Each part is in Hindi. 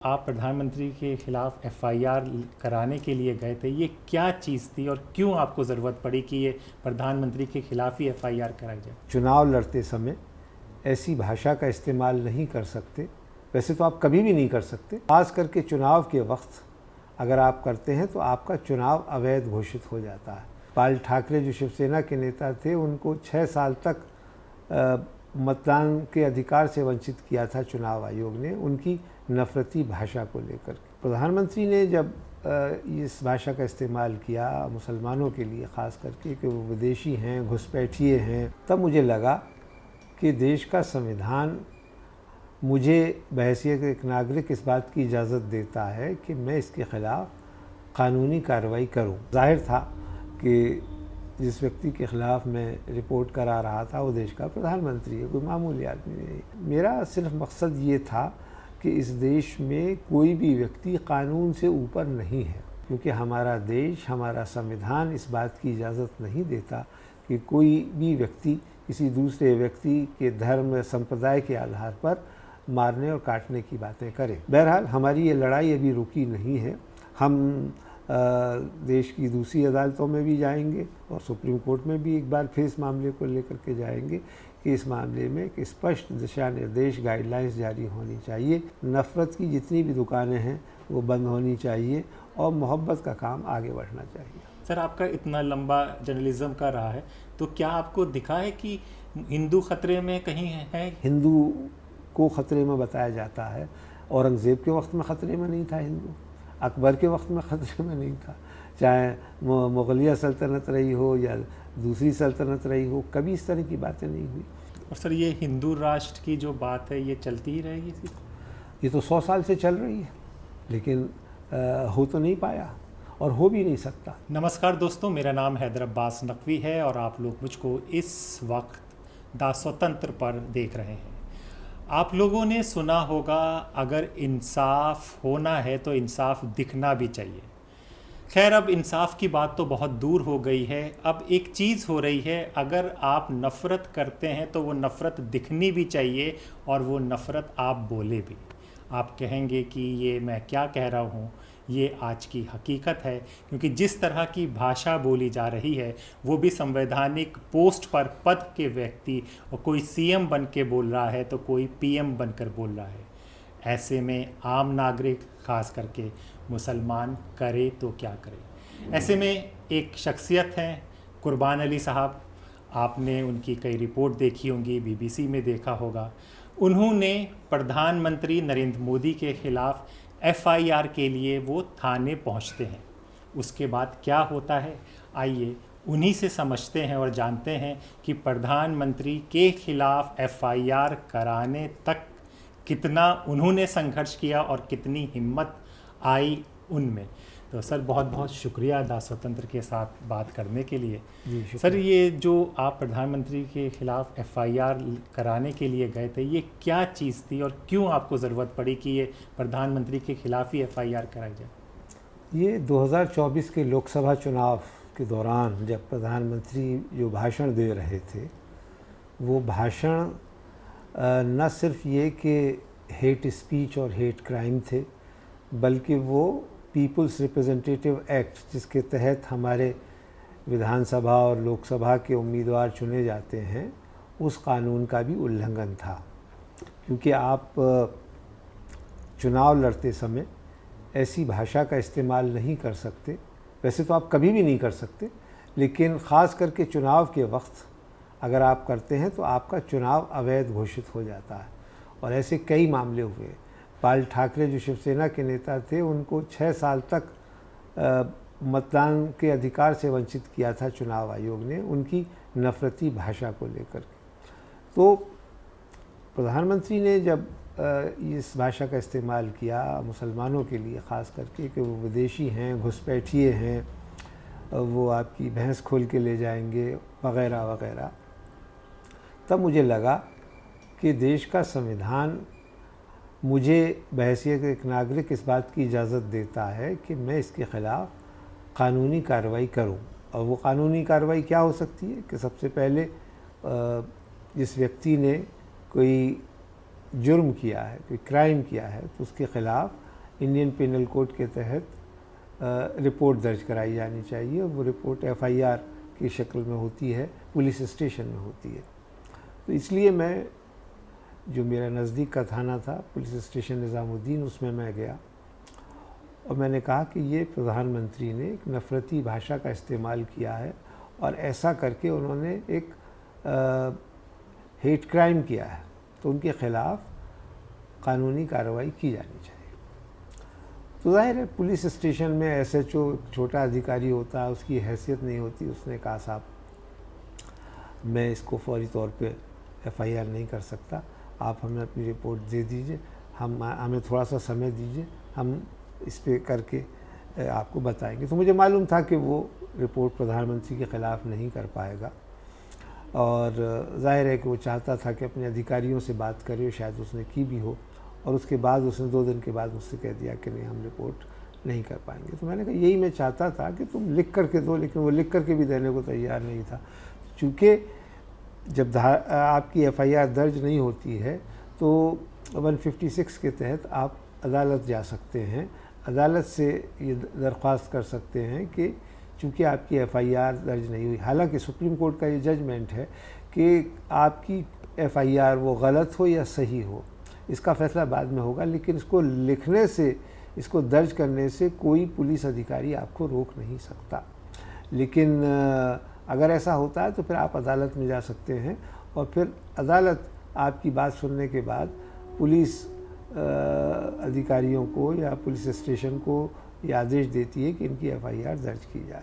आप प्रधानमंत्री के खिलाफ एफआईआर कराने के लिए गए थे, ये क्या चीज़ थी और क्यों आपको ज़रूरत पड़ी कि ये प्रधानमंत्री के खिलाफ ही एफआईआर कराई जाए? चुनाव लड़ते समय ऐसी भाषा का इस्तेमाल नहीं कर सकते। वैसे तो आप कभी भी नहीं कर सकते, खास करके चुनाव के वक्त अगर आप करते हैं तो आपका चुनाव अवैध घोषित हो जाता है। बाल ठाकरे जो शिवसेना के नेता थे, उनको 6 साल तक मतदान के अधिकार से वंचित किया था चुनाव आयोग ने, उनकी नफरती भाषा को लेकर। प्रधानमंत्री ने जब इस भाषा का इस्तेमाल किया मुसलमानों के लिए, ख़ास करके कि वो विदेशी हैं, घुसपैठिए हैं, तब मुझे लगा कि देश का संविधान मुझे बहैसियत एक नागरिक इस बात की इजाज़त देता है कि मैं इसके ख़िलाफ़ कानूनी कार्रवाई करूं। जाहिर था कि जिस व्यक्ति के ख़िलाफ़ मैं रिपोर्ट करा रहा था वो देश का प्रधानमंत्री है, कोई मामूली आदमी नहीं। मेरा सिर्फ मकसद ये था कि इस देश में कोई भी व्यक्ति कानून से ऊपर नहीं है, क्योंकि हमारा देश, हमारा संविधान इस बात की इजाज़त नहीं देता कि कोई भी व्यक्ति किसी दूसरे व्यक्ति के धर्म या संप्रदाय के आधार पर मारने और काटने की बातें करे। बहरहाल हमारी ये लड़ाई अभी रुकी नहीं है। हम देश की दूसरी अदालतों में भी जाएंगे और सुप्रीम कोर्ट में भी एक बार फिर इस मामले को लेकर के जाएंगे कि इस मामले में एक स्पष्ट दिशा निर्देश, गाइडलाइंस जारी होनी चाहिए। नफ़रत की जितनी भी दुकानें हैं वो बंद होनी चाहिए और मोहब्बत का काम आगे बढ़ना चाहिए। सर, आपका इतना लंबा जर्नलिज्म का रहा है, तो क्या आपको दिखा है कि हिंदू खतरे में कहीं है? हिंदू को ख़तरे में बताया जाता है। औरंगज़ेब के वक्त में ख़तरे में नहीं था हिंदू, अकबर के वक्त में ख़तरे में नहीं था, चाहे मुग़लिया सल्तनत रही हो या दूसरी सल्तनत रही हो, कभी इस तरह की बातें नहीं हुई। और सर, ये हिंदू राष्ट्र की जो बात है ये चलती ही रहेगी? ये तो 100 साल से चल रही है, लेकिन हो तो नहीं पाया और हो भी नहीं सकता। नमस्कार दोस्तों, मेरा नाम हैदर अब्बास नकवी है और आप लोग मुझको इस वक्त द स्वतंत्र पर देख रहे हैं। आप लोगों ने सुना होगा, अगर इंसाफ होना है तो इंसाफ दिखना भी चाहिए। खैर, अब इंसाफ की बात तो बहुत दूर हो गई है। अब एक चीज़ हो रही है, अगर आप नफ़रत करते हैं तो वो नफ़रत दिखनी भी चाहिए और वो नफ़रत आप बोले भी। आप कहेंगे कि ये मैं क्या कह रहा हूँ, ये आज की हकीकत है, क्योंकि जिस तरह की भाषा बोली जा रही है वो भी संवैधानिक पोस्ट पर पद के व्यक्ति, और कोई सीएम बन के बोल रहा है तो कोई पीएम बनकर बोल रहा है। ऐसे में आम नागरिक, खास करके मुसलमान, करे तो क्या करे। ऐसे में एक शख्सियत हैं कुर्बान अली साहब, आपने उनकी कई रिपोर्ट देखी होंगी, बीबीसी में देखा होगा। उन्होंने प्रधानमंत्री नरेंद्र मोदी के ख़िलाफ़ एफआईआर के लिए वो थाने पहुंचते हैं। उसके बाद क्या होता है, आइए उन्हीं से समझते हैं और जानते हैं कि प्रधानमंत्री के खिलाफ एफआईआर कराने तक कितना उन्होंने संघर्ष किया और कितनी हिम्मत आई उनमें। तो सर, बहुत बहुत शुक्रिया द स्वतंत्र के साथ बात करने के लिए। सर, ये जो आप प्रधानमंत्री के खिलाफ एफआईआर कराने के लिए गए थे, ये क्या चीज़ थी और क्यों आपको ज़रूरत पड़ी कि ये प्रधानमंत्री के खिलाफ ही एफआईआर कराई जाए? ये 2024 के लोकसभा चुनाव के दौरान जब प्रधानमंत्री जो भाषण दे रहे थे, वो भाषण न सिर्फ ये कि हेट स्पीच और हेट क्राइम थे, बल्कि वो पीपल्स रिप्रेजेंटेटिव एक्ट, जिसके तहत हमारे विधानसभा और लोकसभा के उम्मीदवार चुने जाते हैं, उस कानून का भी उल्लंघन था। क्योंकि आप चुनाव लड़ते समय ऐसी भाषा का इस्तेमाल नहीं कर सकते। वैसे तो आप कभी भी नहीं कर सकते, लेकिन ख़ास करके चुनाव के वक्त अगर आप करते हैं तो आपका चुनाव अवैध घोषित हो जाता है। और ऐसे कई मामले हुए। बाल ठाकरे जो शिवसेना के नेता थे, उनको 6 साल तक मतदान के अधिकार से वंचित किया था चुनाव आयोग ने, उनकी नफरती भाषा को लेकर। तो प्रधानमंत्री ने जब इस भाषा का इस्तेमाल किया मुसलमानों के लिए, ख़ास करके कि वो विदेशी हैं, घुसपैठिए हैं, वो आपकी भैंस खोल के ले जाएंगे वग़ैरह वग़ैरह, तब मुझे लगा कि देश का संविधान मुझे बहैसियत एक नागरिक इस बात की इजाज़त देता है कि मैं इसके ख़िलाफ़ कानूनी कार्रवाई करूं। और वो कानूनी कार्रवाई क्या हो सकती है कि सबसे पहले जिस व्यक्ति ने कोई जुर्म किया है, कोई क्राइम किया है, तो उसके ख़िलाफ़ इंडियन पिनल कोड के तहत रिपोर्ट दर्ज कराई जानी चाहिए, और वो रिपोर्ट एफआईआर की शक्ल में होती है, पुलिस स्टेशन में होती है। तो इसलिए मैं, जो मेरा नज़दीक का थाना था पुलिस स्टेशन निज़ामुद्दीन, उसमें मैं गया और मैंने कहा कि ये प्रधानमंत्री ने एक नफ़रती भाषा का इस्तेमाल किया है और ऐसा करके उन्होंने एक हेट क्राइम किया है, तो उनके ख़िलाफ़ कानूनी कार्रवाई की जानी चाहिए। तो ज़ाहिर है पुलिस स्टेशन में एसएचओ छोटा अधिकारी होता है, उसकी हैसियत नहीं होती। उसने कहा साहब मैं इसको फौरी तौर पे एफआईआर नहीं कर सकता, आप हमें अपनी रिपोर्ट दे दीजिए, हमें थोड़ा सा समय दीजिए, हम इस पे करके आपको बताएंगे। तो मुझे मालूम था कि वो रिपोर्ट प्रधानमंत्री के ख़िलाफ़ नहीं कर पाएगा, और ज़ाहिर है कि वो चाहता था कि अपने अधिकारियों से बात करे, शायद उसने की भी हो, और उसके बाद उसने 2 दिन के बाद मुझसे कह दिया कि नहीं, हम रिपोर्ट नहीं कर पाएंगे। तो मैंने कहा यही मैं चाहता था कि तुम लिख करके दो, लेकिन वो लिख करके भी देने को तैयार नहीं था। चूँकि जब आपकी एफआईआर दर्ज नहीं होती है तो 156 के तहत आप अदालत जा सकते हैं, अदालत से ये दरख्वास्त कर सकते हैं कि चूँकि आपकी एफआईआर दर्ज नहीं हुई, हालांकि सुप्रीम कोर्ट का ये जजमेंट है कि आपकी एफआईआर वो गलत हो या सही हो, इसका फ़ैसला बाद में होगा, लेकिन इसको लिखने से, इसको दर्ज करने से कोई पुलिस अधिकारी आपको रोक नहीं सकता। लेकिन अगर ऐसा होता है तो फिर आप अदालत में जा सकते हैं, और फिर अदालत आपकी बात सुनने के बाद पुलिस अधिकारियों को या पुलिस स्टेशन को ये आदेश देती है कि इनकी एफआईआर दर्ज की जाए।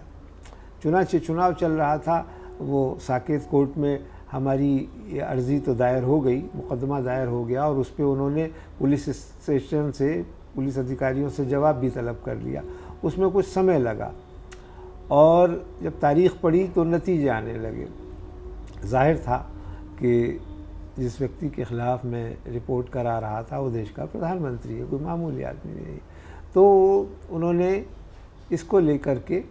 चुनांचे चुनाव चल रहा था, वो साकेत कोर्ट में हमारी ये अर्ज़ी तो दायर हो गई, मुकदमा दायर हो गया, और उस पर उन्होंने पुलिस स्टेशन से, पुलिस अधिकारियों से जवाब भी तलब कर लिया। उसमें कुछ समय लगा, और जब तारीख़ पड़ी तो नतीजे आने लगे। ज़ाहिर था कि जिस व्यक्ति के ख़िलाफ़ मैं रिपोर्ट करा रहा था वो देश का प्रधानमंत्री है, कोई मामूली आदमी नहीं। तो उन्होंने इसको लेकर के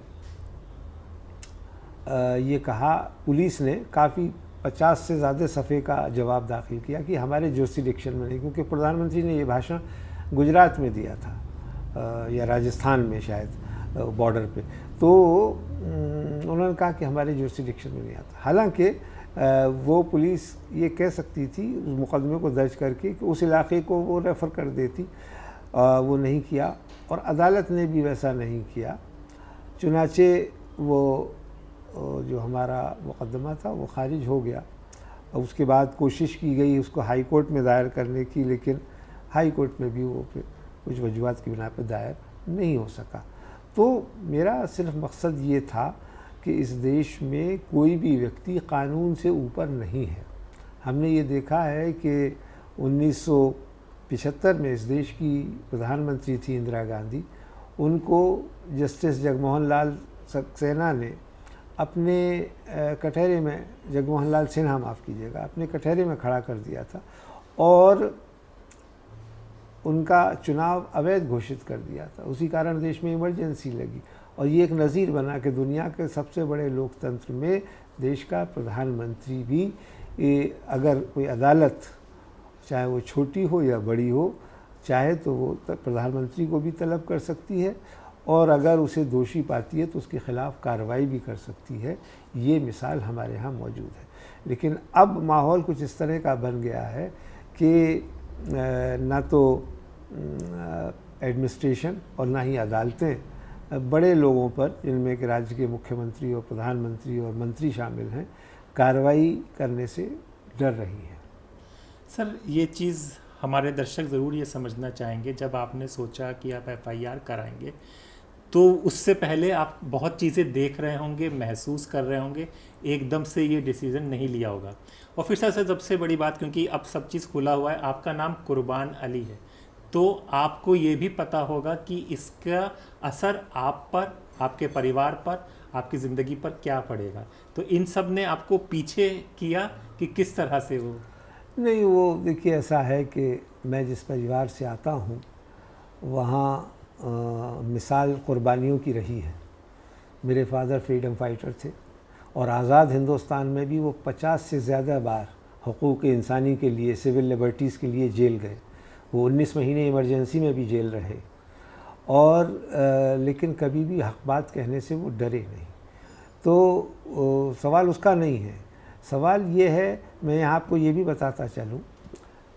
ये कहा, पुलिस ने काफ़ी 50 से ज़्यादा सफ़े का जवाब दाखिल किया कि हमारे जुरिसडिक्शन में नहीं, क्योंकि प्रधानमंत्री ने ये भाषण गुजरात में दिया था या राजस्थान में शायद बॉर्डर पे। तो उन्होंने कहा कि हमारे जुरिसडिक्शन में नहीं आता। हालांकि वो पुलिस ये कह सकती थी उस मुकदमे को दर्ज करके कि उस इलाके को वो रेफ़र कर देती, वो नहीं किया, और अदालत ने भी वैसा नहीं किया। चुनाचे वो जो हमारा मुकदमा था वो खारिज हो गया, और उसके बाद कोशिश की गई उसको हाई कोर्ट में दायर करने की, लेकिन हाई कोर्ट में भी वो फिर कुछ वजूहात की बिना पर दायर नहीं हो सका। तो मेरा सिर्फ मकसद ये था कि इस देश में कोई भी व्यक्ति कानून से ऊपर नहीं है। हमने ये देखा है कि 1975 में इस देश की प्रधानमंत्री थी इंदिरा गांधी, उनको जस्टिस जगमोहन लाल सक्सेना ने अपने कटहरे में, जगमोहन लाल सिन्हा माफ़ कीजिएगा, अपने कटहरे में खड़ा कर दिया था, और उनका चुनाव अवैध घोषित कर दिया था। उसी कारण देश में इमरजेंसी लगी, और ये एक नज़ीर बना कि दुनिया के सबसे बड़े लोकतंत्र में देश का प्रधानमंत्री भी, अगर कोई अदालत चाहे वो छोटी हो या बड़ी हो, चाहे तो वो प्रधानमंत्री को भी तलब कर सकती है, और अगर उसे दोषी पाती है तो उसके ख़िलाफ़ कार्रवाई भी कर सकती है। ये मिसाल हमारे यहाँ मौजूद है। लेकिन अब माहौल कुछ इस तरह का बन गया है कि ना तो एडमिनिस्ट्रेशन और ना ही अदालतें बड़े लोगों पर, जिनमें कि राज्य के मुख्यमंत्री और प्रधानमंत्री और मंत्री शामिल हैं, कार्रवाई करने से डर रही हैं। सर, ये चीज़ हमारे दर्शक ज़रूर ये समझना चाहेंगे, जब आपने सोचा कि आप एफआईआर कराएंगे तो उससे पहले आप बहुत चीज़ें देख रहे होंगे, महसूस कर रहे होंगे, एकदम से ये डिसीज़न नहीं लिया होगा। और फिर सर सबसे बड़ी बात, क्योंकि अब सब चीज़ खुला हुआ है, आपका नाम कुर्बान अली है, तो आपको ये भी पता होगा कि इसका असर आप पर, आपके परिवार पर, आपकी ज़िंदगी पर क्या पड़ेगा। तो इन सब ने आपको पीछे किया कि किस तरह से वो? नहीं, वो देखिए ऐसा है कि मैं जिस परिवार से आता हूँ वहाँ मिसाल कुर्बानियों की रही है। मेरे फादर फ्रीडम फाइटर थे, और आज़ाद हिंदुस्तान में भी वो 50 से ज़्यादा बार हुकूक़ इंसानी के लिए, सिविल लिबर्टीज़ के लिए जेल गए। वो 19 महीने इमरजेंसी में भी जेल रहे, और लेकिन कभी भी हक बात कहने से वो डरे नहीं। तो सवाल उसका नहीं है, सवाल ये है, मैं यहाँ आपको ये भी बताता चलूँ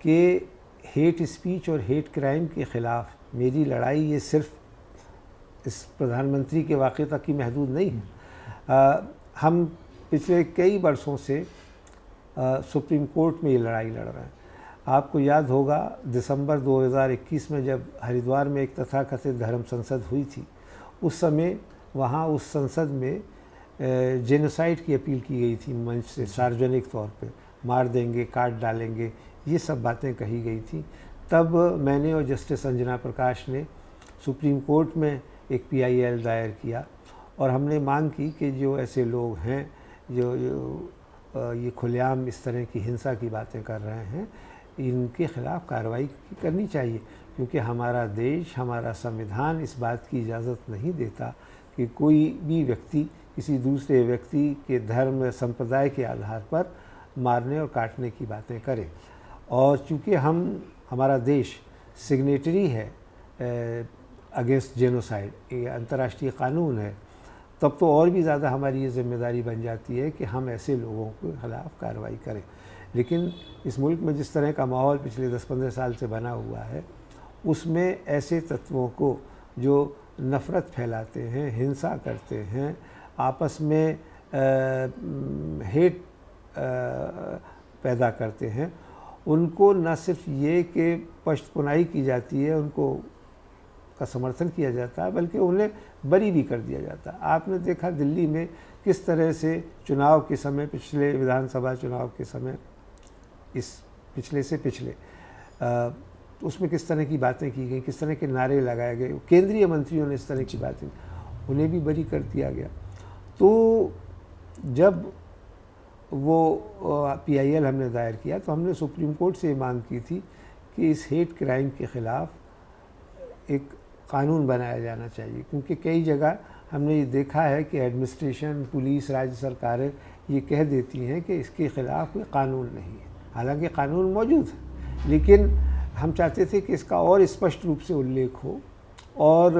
कि हेट स्पीच और हेट क्राइम के ख़िलाफ़ मेरी लड़ाई ये सिर्फ इस प्रधानमंत्री के वाक़े तक की महदूद नहीं है। हम पिछले कई वर्षों से सुप्रीम कोर्ट में ये लड़ाई लड़ रहे हैं। आपको याद होगा दिसंबर 2021 में जब हरिद्वार में एक तथाकथित धर्म संसद हुई थी, उस समय वहाँ उस संसद में जेनोसाइड की अपील की गई थी मंच से, सार्वजनिक तौर पे मार देंगे, काट डालेंगे, ये सब बातें कही गई थी। तब मैंने और जस्टिस अंजना प्रकाश ने सुप्रीम कोर्ट में एक PIL दायर किया और हमने मांग की कि जो ऐसे लोग हैं जो ये खुलेआम इस तरह की हिंसा की बातें कर रहे हैं, इनके ख़िलाफ़ कार्रवाई करनी चाहिए, क्योंकि हमारा देश, हमारा संविधान इस बात की इजाज़त नहीं देता कि कोई भी व्यक्ति किसी दूसरे व्यक्ति के धर्म या संप्रदाय के आधार पर मारने और काटने की बातें करे। और चूँकि हमारा देश सिग्नेटरी है अगेंस्ट जेनोसाइड, ये अंतर्राष्ट्रीय कानून है, तब तो और भी ज़्यादा हमारी ये जिम्मेदारी बन जाती है कि हम ऐसे लोगों के ख़िलाफ़ कार्रवाई करें। लेकिन इस मुल्क में जिस तरह का माहौल पिछले 10-15 साल से बना हुआ है, उसमें ऐसे तत्वों को जो नफ़रत फैलाते हैं, हिंसा करते हैं, आपस में हेट पैदा करते हैं, उनको न सिर्फ ये कि पश्तपुनाई की जाती है, उनको का समर्थन किया जाता है, बल्कि उन्हें बरी भी कर दिया जाता है। आपने देखा दिल्ली में किस तरह से चुनाव के समय, पिछले विधानसभा चुनाव के समय, इस पिछले से पिछले उसमें किस तरह की बातें की गई, किस तरह के नारे लगाए गए, केंद्रीय मंत्रियों ने इस तरह की बातें, उन्हें भी बरी कर दिया गया। तो जब वो PIL हमने दायर किया तो हमने सुप्रीम कोर्ट से मांग की थी कि इस हेट क्राइम के ख़िलाफ़ एक कानून बनाया जाना चाहिए, क्योंकि कई जगह हमने ये देखा है कि एडमिनिस्ट्रेशन, पुलिस, राज्य सरकारें ये कह देती हैं कि इसके ख़िलाफ़ कोई कानून नहीं है। हालांकि कानून मौजूद है, लेकिन हम चाहते थे कि इसका और स्पष्ट रूप से उल्लेख हो और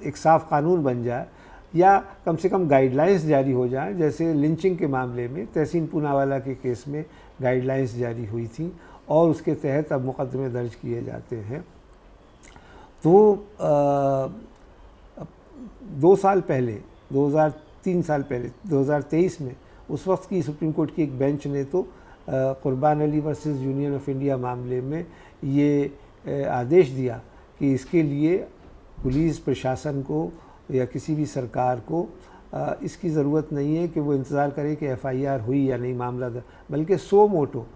एक साफ कानून बन जाए, या कम से कम गाइडलाइंस जारी हो जाए। जैसे लिंचिंग के मामले में तहसीन पूनावाला के केस में गाइडलाइंस जारी हुई थी और उसके तहत अब मुकदमे दर्ज किए जाते हैं। तो 2 साल पहले, 3 साल पहले, 2023 में उस वक्त की सुप्रीम कोर्ट की एक बेंच ने तो कुर्बान Ali versus union of India मामले में ये आदेश दिया कि इसके लिए पुलिस प्रशासन को या किसी भी सरकार को इसकी ज़रूरत नहीं है कि वो इंतज़ार करे कि FIR हुई या नहीं मामला, बल्कि सो मोटो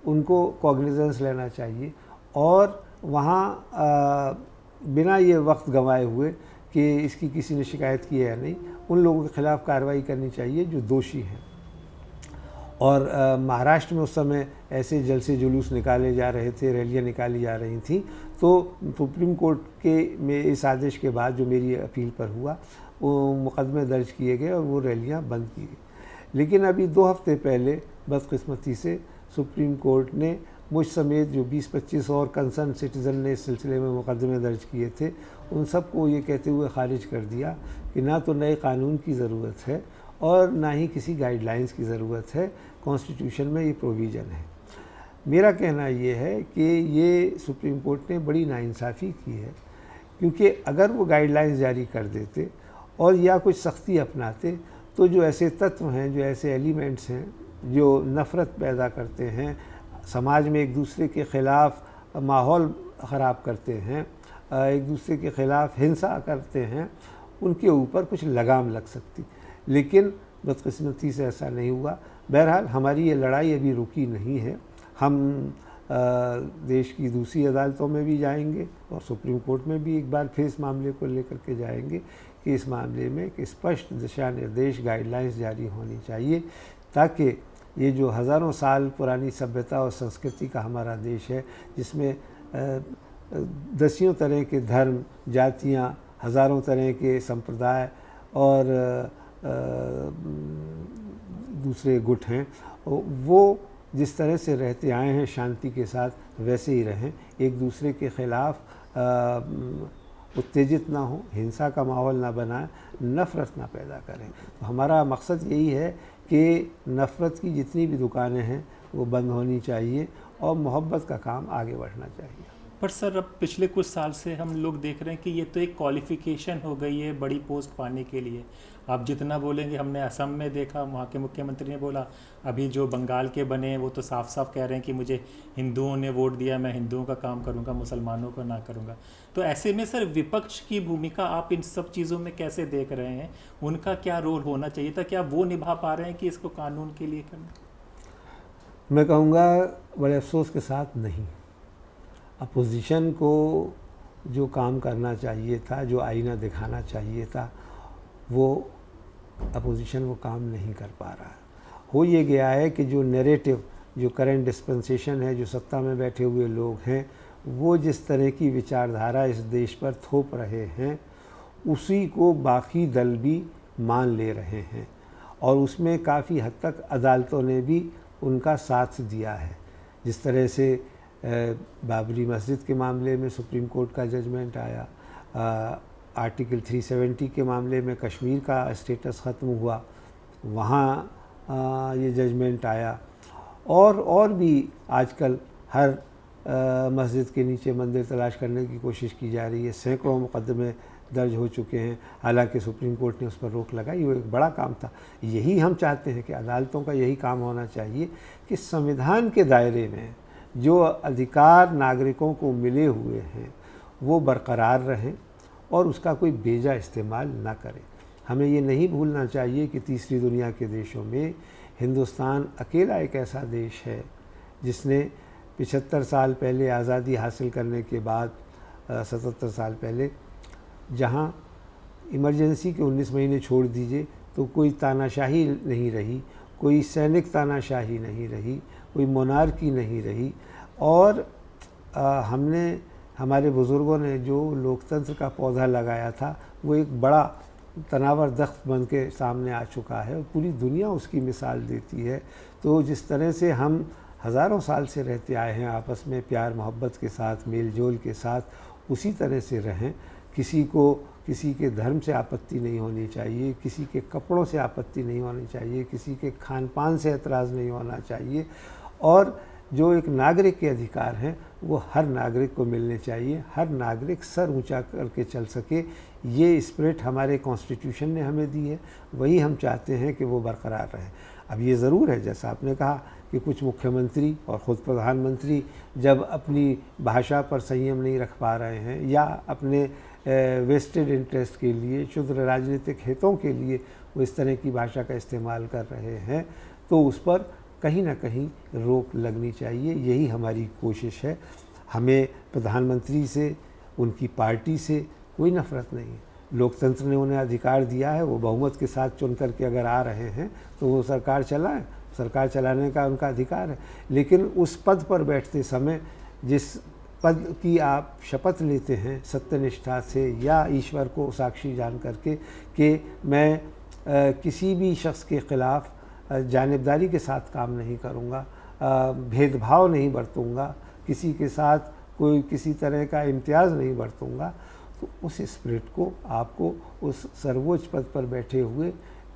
उनको कॉग्निजेंस लेना चाहिए और वहाँ बिना ये वक्त गंवाए हुए कि इसकी किसी ने शिकायत की है या नहीं, उन लोगों के ख़िलाफ़ कार्रवाई करनी चाहिए जो दोषी हैं। और महाराष्ट्र में उस समय ऐसे जलसे जुलूस निकाले जा रहे थे, रैलियाँ निकाली जा रही थी, तो सुप्रीम कोर्ट के में इस आदेश के बाद जो मेरी अपील पर हुआ, वो मुकदमे दर्ज किए गए और वो रैलियाँ बंद की गई। लेकिन अभी 2 हफ्ते पहले बदकिस्मती से सुप्रीम कोर्ट ने मुझ समेत जो 20-25 और कंसर्न सिटीज़न ने इस सिलसिले में मुकदमे दर्ज किए थे, उन सबको ये कहते हुए ख़ारिज कर दिया कि ना तो नए कानून की ज़रूरत है और ना ही किसी गाइडलाइंस की ज़रूरत है, कॉन्स्टिट्यूशन में ये प्रोविज़न है। मेरा कहना ये है कि ये सुप्रीम कोर्ट ने बड़ी नाइंसाफ़ी की है, क्योंकि अगर वो गाइडलाइंस जारी कर देते और या कुछ सख्ती अपनाते, तो जो ऐसे तत्व हैं, जो ऐसे एलिमेंट्स हैं जो नफ़रत पैदा करते हैं, समाज में एक दूसरे के ख़िलाफ़ माहौल ख़राब करते हैं, एक दूसरे के ख़िलाफ़ हिंसा करते हैं, उनके ऊपर कुछ लगाम लग सकती। लेकिन बदकिस्मती से ऐसा नहीं हुआ। बहरहाल हमारी ये लड़ाई अभी रुकी नहीं है। हम देश की दूसरी अदालतों में भी जाएंगे और सुप्रीम कोर्ट में भी एक बार फिर इस मामले को लेकर के जाएंगे कि इस मामले में एक स्पष्ट दिशा निर्देश, गाइडलाइंस जारी होनी चाहिए, ताकि ये जो हज़ारों साल पुरानी सभ्यता और संस्कृति का हमारा देश है, जिसमें दसियों तरह के धर्म, जातियाँ, हज़ारों तरह के संप्रदाय और दूसरे गुट हैं, वो जिस तरह से रहते आए हैं शांति के साथ, वैसे ही रहें। एक दूसरे के ख़िलाफ़ उत्तेजित ना हो, हिंसा का माहौल ना बनाएं, नफ़रत ना पैदा करें। तो हमारा मकसद यही है कि नफ़रत की जितनी भी दुकानें हैं वो बंद होनी चाहिए और मोहब्बत का काम आगे बढ़ना चाहिए। पर सर अब पिछले कुछ साल से हम लोग देख रहे हैं कि ये तो एक क्वालिफिकेशन हो गई है बड़ी पोस्ट पाने के लिए। आप जितना बोलेंगे, हमने असम में देखा, वहाँ के मुख्यमंत्री ने बोला, अभी जो बंगाल के बने हैं वो तो साफ साफ कह रहे हैं कि मुझे हिंदुओं ने वोट दिया, मैं हिंदुओं का काम करूँगा, मुसलमानों का ना करूँगा। तो ऐसे में सर विपक्ष की भूमिका आप इन सब चीज़ों में कैसे देख रहे हैं? उनका क्या रोल होना चाहिए था? क्या वो निभा पा रहे हैं कि इसको कानून के लिए करना? मैं कहूँगा बड़े अफसोस के साथ नहीं। अपोजिशन को जो काम करना चाहिए था, जो आईना दिखाना चाहिए था, वो अपोजिशन वो काम नहीं कर पा रहा है। हो ये गया है कि जो नैरेटिव, जो करंट डिस्पेंसेशन है, जो सत्ता में बैठे हुए लोग हैं, वो जिस तरह की विचारधारा इस देश पर थोप रहे हैं, उसी को बाकी दल भी मान ले रहे हैं और उसमें काफ़ी हद तक अदालतों ने भी उनका साथ दिया है। जिस तरह से बाबरी मस्जिद के मामले में सुप्रीम कोर्ट का जजमेंट आया, आर्टिकल 370 के मामले में कश्मीर का स्टेटस ख़त्म हुआ, वहाँ ये जजमेंट आया, और भी आजकल हर मस्जिद के नीचे मंदिर तलाश करने की कोशिश की जा रही है। सैकड़ों मुकदमे दर्ज हो चुके हैं, हालांकि सुप्रीम कोर्ट ने उस पर रोक लगाई। वो एक बड़ा काम था। यही हम चाहते हैं कि अदालतों का यही काम होना चाहिए कि संविधान के दायरे में जो अधिकार नागरिकों को मिले हुए हैं वो बरकरार रहें और उसका कोई बेजा इस्तेमाल ना करें। हमें ये नहीं भूलना चाहिए कि तीसरी दुनिया के देशों में हिंदुस्तान अकेला एक ऐसा देश है जिसने 75 साल पहले आज़ादी हासिल करने के बाद 77 साल पहले, जहाँ इमरजेंसी के 19 महीने छोड़ दीजिए तो कोई तानाशाही नहीं रही, कोई सैनिक तानाशाही नहीं रही, कोई मोनार्की नहीं रही, और हमारे बुज़ुर्गों ने जो लोकतंत्र का पौधा लगाया था वो एक बड़ा तनावर दख्त बन के सामने आ चुका है और पूरी दुनिया उसकी मिसाल देती है। तो जिस तरह से हम हज़ारों साल से रहते आए हैं आपस में प्यार मोहब्बत के साथ, मेल जोल के साथ, उसी तरह से रहें। किसी को किसी के धर्म से आपत्ति नहीं होनी चाहिए, किसी के कपड़ों से आपत्ति नहीं होनी चाहिए, किसी के खान पान से एतराज़ नहीं होना चाहिए, और जो एक नागरिक के अधिकार हैं वो हर नागरिक को मिलने चाहिए। हर नागरिक सर ऊंचा करके चल सके, ये स्पिरिट हमारे कॉन्स्टिट्यूशन ने हमें दी है, वही हम चाहते हैं कि वो बरकरार रहे। अब ये ज़रूर है, जैसा आपने कहा, कि कुछ मुख्यमंत्री और ख़ुद प्रधानमंत्री जब अपनी भाषा पर संयम नहीं रख पा रहे हैं या अपने वेस्टेड इंटरेस्ट के लिए, क्षुद्र राजनीतिक हितों के लिए वो इस तरह की भाषा का इस्तेमाल कर रहे हैं, तो उस पर कहीं ना कहीं रोक लगनी चाहिए। यही हमारी कोशिश है। हमें प्रधानमंत्री से, उनकी पार्टी से कोई नफ़रत नहीं है। लोकतंत्र ने उन्हें अधिकार दिया है, वो बहुमत के साथ चुन करके अगर आ रहे हैं तो वो सरकार चलाएं, सरकार चलाने का उनका अधिकार है। लेकिन उस पद पर बैठते समय जिस पद की आप शपथ लेते हैं सत्यनिष्ठा से या ईश्वर को साक्षी जान करके कि मैं किसी भी शख्स के ख़िलाफ़ जानिबदारी के साथ काम नहीं करूँगा, भेदभाव नहीं बरतूँगा, किसी के साथ कोई किसी तरह का इम्तियाज़ नहीं बरतूँगा, तो उस स्पिरिट को आपको उस सर्वोच्च पद पर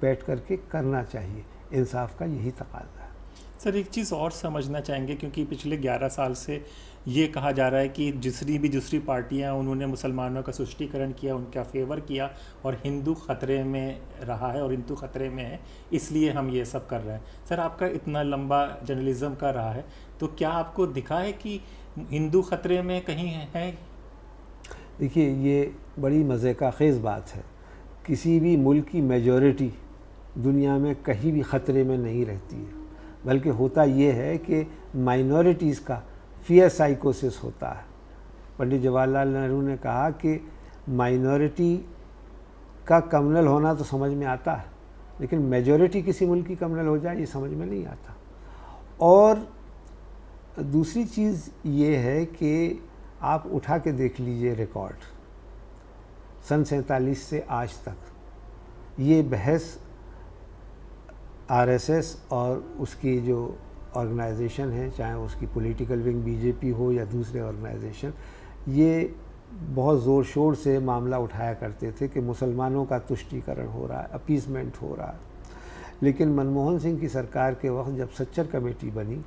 बैठ करके करना चाहिए। इंसाफ का यही तकाज़ा है। सर एक चीज़ और समझना चाहेंगे, क्योंकि पिछले 11 साल से ये कहा जा रहा है कि दूसरी पार्टियां उन्होंने मुसलमानों का तुष्टीकरण किया, उनका फेवर किया, और हिंदू ख़तरे में रहा है और हिंदू ख़तरे में है, इसलिए हम ये सब कर रहे हैं। सर आपका इतना लंबा जर्नलिज़्म का रहा है, तो क्या आपको दिखा है कि हिंदू ख़तरे में कहीं है? देखिए, ये बड़ी मज़े का ख़ेज़ बात है। किसी भी मुल्क की मेजॉरिटी दुनिया में कहीं भी ख़तरे में नहीं रहती है, बल्कि होता ये है कि माइनॉरिटीज़ का फियर साइकोसिस होता है। पंडित जवाहरलाल नेहरू ने कहा कि माइनॉरिटी का कम्युनल होना तो समझ में आता है, लेकिन मेजॉरिटी किसी मुल्क की कम्युनल हो जाए ये समझ में नहीं आता। और दूसरी चीज़ ये है कि आप उठा के देख लीजिए रिकॉर्ड, सन 47 से आज तक ये बहस आरएसएस और उसकी जो ऑर्गेनाइजेशन है, चाहे उसकी पॉलिटिकल विंग बीजेपी हो या दूसरे ऑर्गेनाइजेशन, ये बहुत ज़ोर शोर से मामला उठाया करते थे कि मुसलमानों का तुष्टीकरण हो रहा है, अपीसमेंट हो रहा है। लेकिन मनमोहन सिंह की सरकार के वक्त जब सच्चर कमेटी बनी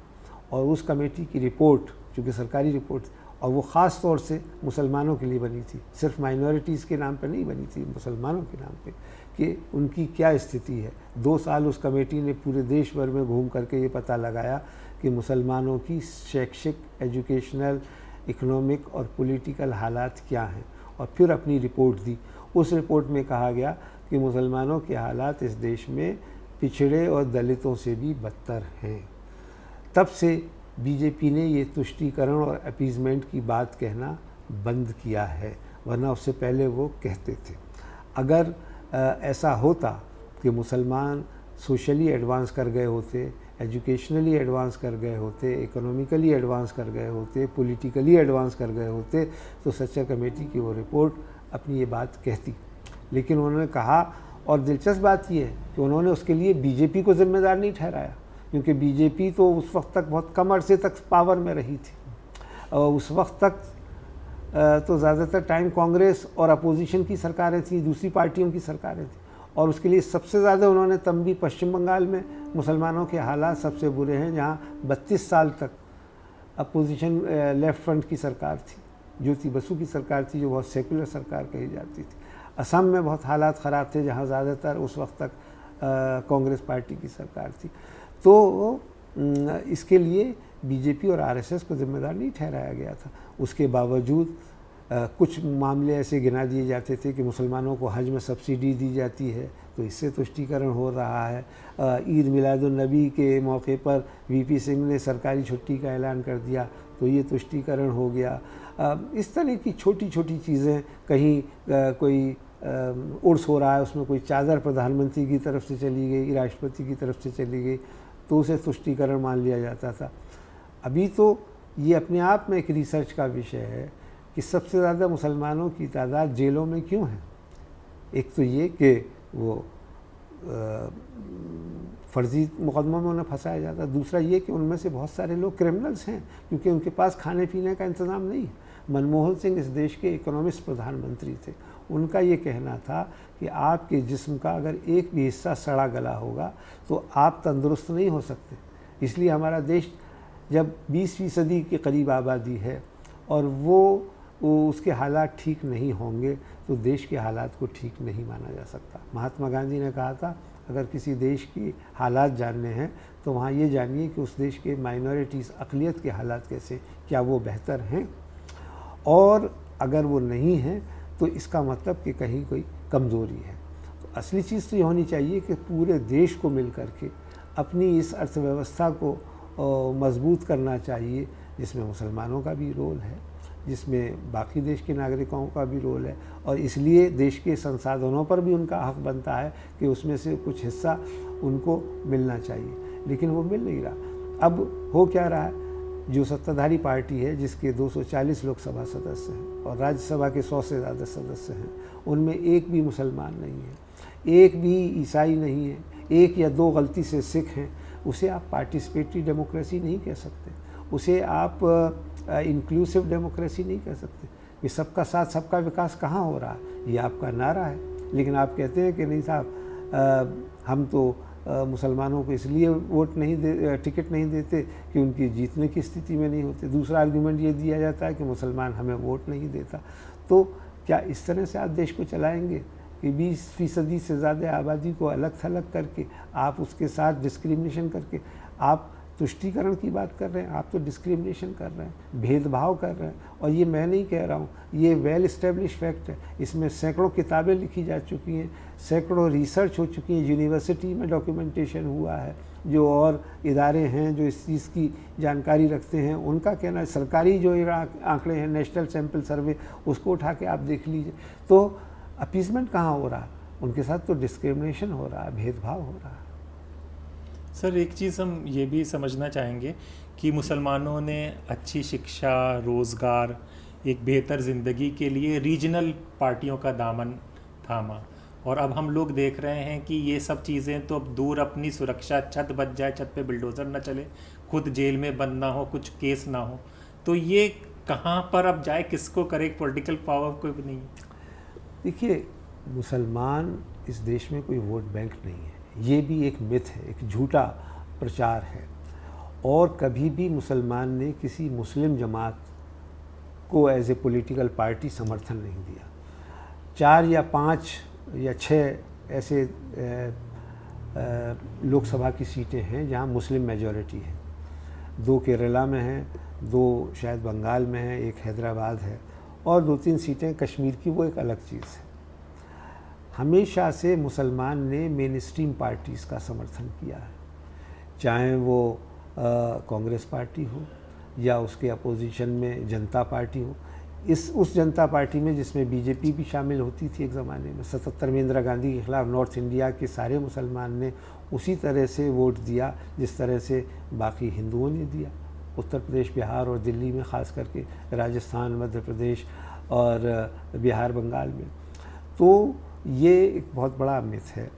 और उस कमेटी की रिपोर्ट, चूँकि सरकारी रिपोर्ट, और वो ख़ास तौर से मुसलमानों के लिए बनी थी, सिर्फ माइनॉरिटीज़ के नाम पर नहीं बनी थी, मुसलमानों के नाम पे, कि उनकी क्या स्थिति है। 2 साल उस कमेटी ने पूरे देश भर में घूम करके ये पता लगाया कि मुसलमानों की शैक्षिक, एजुकेशनल, इकोनॉमिक और पॉलिटिकल हालात क्या हैं, और फिर अपनी रिपोर्ट दी। उस रिपोर्ट में कहा गया कि मुसलमानों के हालात इस देश में पिछड़े और दलितों से भी बदतर हैं। तब से बीजेपी ने ये तुष्टीकरण और अपीज़मेंट की बात कहना बंद किया है, वरना उससे पहले वो कहते थे। अगर ऐसा होता कि मुसलमान सोशली एडवांस कर गए होते, एजुकेशनली एडवांस कर गए होते, इकोनॉमिकली एडवांस कर गए होते, पॉलिटिकली एडवांस कर गए होते, तो सच्चर कमेटी की वो रिपोर्ट अपनी ये बात कहती। लेकिन उन्होंने कहा, और दिलचस्प बात ये है कि उन्होंने उसके लिए बीजेपी को जिम्मेदार नहीं ठहराया, क्योंकि बीजेपी तो उस वक्त तक बहुत कम अरसे तक पावर में रही थी, और उस वक्त तक तो ज़्यादातर टाइम कांग्रेस और अपोजिशन की सरकारें थी, दूसरी पार्टियों की सरकारें थी, और उसके लिए सबसे ज़्यादा उन्होंने तंबी पश्चिम बंगाल में मुसलमानों के हालात सबसे बुरे हैं, जहाँ 32 साल तक अपोजिशन लेफ्ट फ्रंट की सरकार थी, ज्योति बसु की सरकार थी, जो बहुत सेकुलर सरकार कही जाती थी। असम में बहुत हालात ख़राब थे, जहाँ ज़्यादातर उस वक्त तक कांग्रेस पार्टी की सरकार थी। तो इसके लिए बीजेपी और आरएसएस को जिम्मेदार नहीं ठहराया गया था। उसके बावजूद कुछ मामले ऐसे गिना दिए जाते थे कि मुसलमानों को हज में सब्सिडी दी जाती है, तो इससे तुष्टीकरण हो रहा है। ईद मिलादुन्नबी के मौके पर वीपी सिंह ने सरकारी छुट्टी का ऐलान कर दिया, तो ये तुष्टीकरण हो गया। इस तरह की छोटी छोटी चीज़ें, कहीं कोई उर्स हो रहा है, उसमें कोई चादर प्रधानमंत्री की तरफ से चली गई, राष्ट्रपति की तरफ से चली गई, तो उसे तुष्टीकरण मान लिया जाता था। अभी तो ये अपने आप में एक रिसर्च का विषय है कि सबसे ज़्यादा मुसलमानों की तादाद जेलों में क्यों है। एक तो ये कि वो फर्जी मुकदमों में उन्हें फंसाया जाता है, दूसरा ये कि उनमें से बहुत सारे लोग क्रिमिनल्स हैं, क्योंकि उनके पास खाने पीने का इंतज़ाम नहीं है। मनमोहन सिंह इस देश के इकोनॉमिस्ट प्रधानमंत्री थे, उनका ये कहना था कि आपके जिस्म का अगर एक भी हिस्सा सड़ा गला होगा तो आप तंदुरुस्त नहीं हो सकते। इसलिए हमारा देश जब 20वीं सदी के करीब आबादी है और वो उसके हालात ठीक नहीं होंगे, तो देश के हालात को ठीक नहीं माना जा सकता। महात्मा गांधी ने कहा था, अगर किसी देश की हालात जानने हैं तो वहाँ ये जानिए कि उस देश के माइनॉरिटीज़, अक़लियत के हालात कैसे, क्या वो बेहतर हैं, और अगर वो नहीं हैं तो इसका मतलब कि कहीं कोई कमज़ोरी है। तो असली चीज़ तो ये होनी चाहिए कि पूरे देश को मिल कर के अपनी इस अर्थव्यवस्था को मजबूत करना चाहिए, जिसमें मुसलमानों का भी रोल है, जिसमें बाकी देश के नागरिकों का भी रोल है, और इसलिए देश के संसाधनों पर भी उनका हक बनता है कि उसमें से कुछ हिस्सा उनको मिलना चाहिए। लेकिन वो मिल नहीं रहा। अब हो क्या रहा है, जो सत्ताधारी पार्टी है, जिसके 240 लोकसभा सदस्य हैं और राज्यसभा के 100 से ज़्यादा सदस्य हैं, उनमें एक भी मुसलमान नहीं है, एक भी ईसाई नहीं है, 1 या 2 गलती से सिख हैं, उसे आप पार्टिसिपेटरी डेमोक्रेसी नहीं कह सकते, उसे आप इंक्लूसिव डेमोक्रेसी नहीं कह सकते। ये सबका साथ सबका विकास कहाँ हो रहा है, ये आपका नारा है। लेकिन आप कहते हैं कि नहीं साहब, हम तो मुसलमानों को इसलिए वोट नहीं दे, टिकट नहीं देते कि उनकी जीतने की स्थिति में नहीं होते। दूसरा आर्गुमेंट ये दिया जाता है कि मुसलमान हमें वोट नहीं देता। तो क्या इस तरह से आप देश को चलाएंगे कि 20% से ज़्यादा आबादी को अलग थलग करके आप उसके साथ डिस्क्रिमिनेशन करके आप तुष्टीकरण की बात कर रहे हैं? आप तो डिस्क्रिमिनेशन कर रहे हैं, भेदभाव कर रहे हैं। और ये मैं नहीं कह रहा हूँ, ये वेल इस्टेब्लिश फैक्ट है। इसमें सैकड़ों किताबें लिखी जा चुकी हैं, सैकड़ों रिसर्च हो चुकी हैं, यूनिवर्सिटी में डॉक्यूमेंटेशन हुआ है, जो और इदारे हैं जो इस चीज़ की जानकारी रखते हैं, उनका कहना है। सरकारी जो आंकड़े हैं, नेशनल सैम्पल सर्वे, उसको उठा के आप देख लीजिए। तो अपीसमेंट कहाँ हो रहा है? उनके साथ तो डिस्क्रिमिनेशन हो रहा है, भेदभाव हो रहा है। सर, एक चीज़ हम ये भी समझना चाहेंगे कि मुसलमानों ने अच्छी शिक्षा, रोज़गार, एक बेहतर ज़िंदगी के लिए रीजनल पार्टियों का दामन थामा, और अब हम लोग देख रहे हैं कि ये सब चीज़ें तो अब दूर, अपनी सुरक्षा, छत बच जाए, छत पे बिल्डोज़र ना चले, खुद जेल में बंद ना हो, कुछ केस ना हो, तो ये कहाँ पर अब जाए, किसको करे, पॉलिटिकल पावर कोई भी नहीं। देखिए, मुसलमान इस देश में कोई वोट बैंक नहीं है, ये भी एक मिथ है, एक झूठा प्रचार है। और कभी भी मुसलमान ने किसी मुस्लिम जमात को एज ए पॉलिटिकल पार्टी समर्थन नहीं दिया। 4 या 5 या 6 ऐसे लोकसभा की सीटें हैं जहां मुस्लिम मेजॉरिटी है। 2 केरला में हैं, 2 शायद बंगाल में हैं, 1 हैदराबाद है, और 2-3 सीटें कश्मीर की, वो एक अलग चीज़ है। हमेशा से मुसलमान ने मेन स्ट्रीम पार्टीज़ का समर्थन किया है, चाहे वो कांग्रेस पार्टी हो या उसके अपोजिशन में जनता पार्टी हो। उस जनता पार्टी में जिसमें बीजेपी भी शामिल होती थी एक ज़माने में, 77 में इंदिरा गांधी के ख़िलाफ़ नॉर्थ इंडिया के सारे मुसलमान ने उसी तरह से वोट दिया जिस तरह से बाकी हिंदुओं ने दिया। उत्तर प्रदेश, बिहार और दिल्ली में, ख़ास करके राजस्थान, मध्य प्रदेश और बिहार, बंगाल में। तो ये एक बहुत बड़ा मिथ है।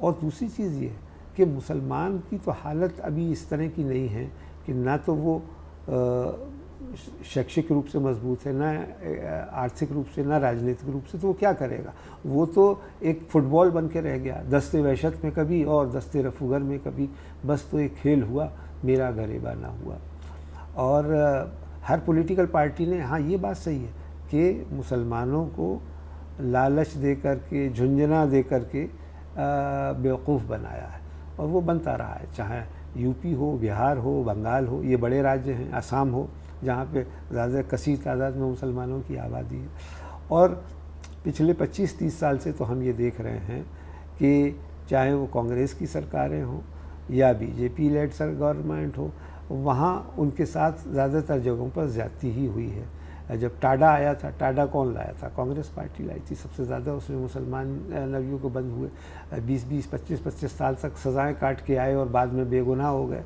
और दूसरी चीज़ ये कि मुसलमान की तो हालत अभी इस तरह की नहीं है कि ना तो वो शैक्षिक रूप से मजबूत है, ना आर्थिक रूप से, ना राजनीतिक रूप से, तो वो क्या करेगा। वो तो एक फुटबॉल बन के रह गया, दस्ते वहशत में कभी और दस्ते रफूगर में कभी, बस तो एक खेल हुआ, मेरा गरेबा ना हुआ। और हर पॉलिटिकल पार्टी ने, हाँ ये बात सही है कि मुसलमानों को लालच दे कर के, झुंझुना दे कर के बेवकूफ़ बनाया है, और वो बनता रहा है। चाहे यूपी हो, बिहार हो, बंगाल हो, ये बड़े राज्य हैं, असम हो, जहाँ पे ज़्यादा कसीर तादाद में मुसलमानों की आबादी है। और पिछले 25-30 साल से तो हम ये देख रहे हैं कि चाहे वो कांग्रेस की सरकारें हों या बीजेपी लेड गवर्नमेंट हो, वहाँ उनके साथ ज़्यादातर जगहों पर ज़्यादती ही हुई है। जब टाडा आया था, टाडा कौन लाया था? कांग्रेस पार्टी लाई थी। सबसे ज़्यादा उसमें मुसलमान नवियों को बंद हुए, 20-20, 25-25 साल तक सज़ाएं काट के आए और बाद में बेगुनाह हो गए।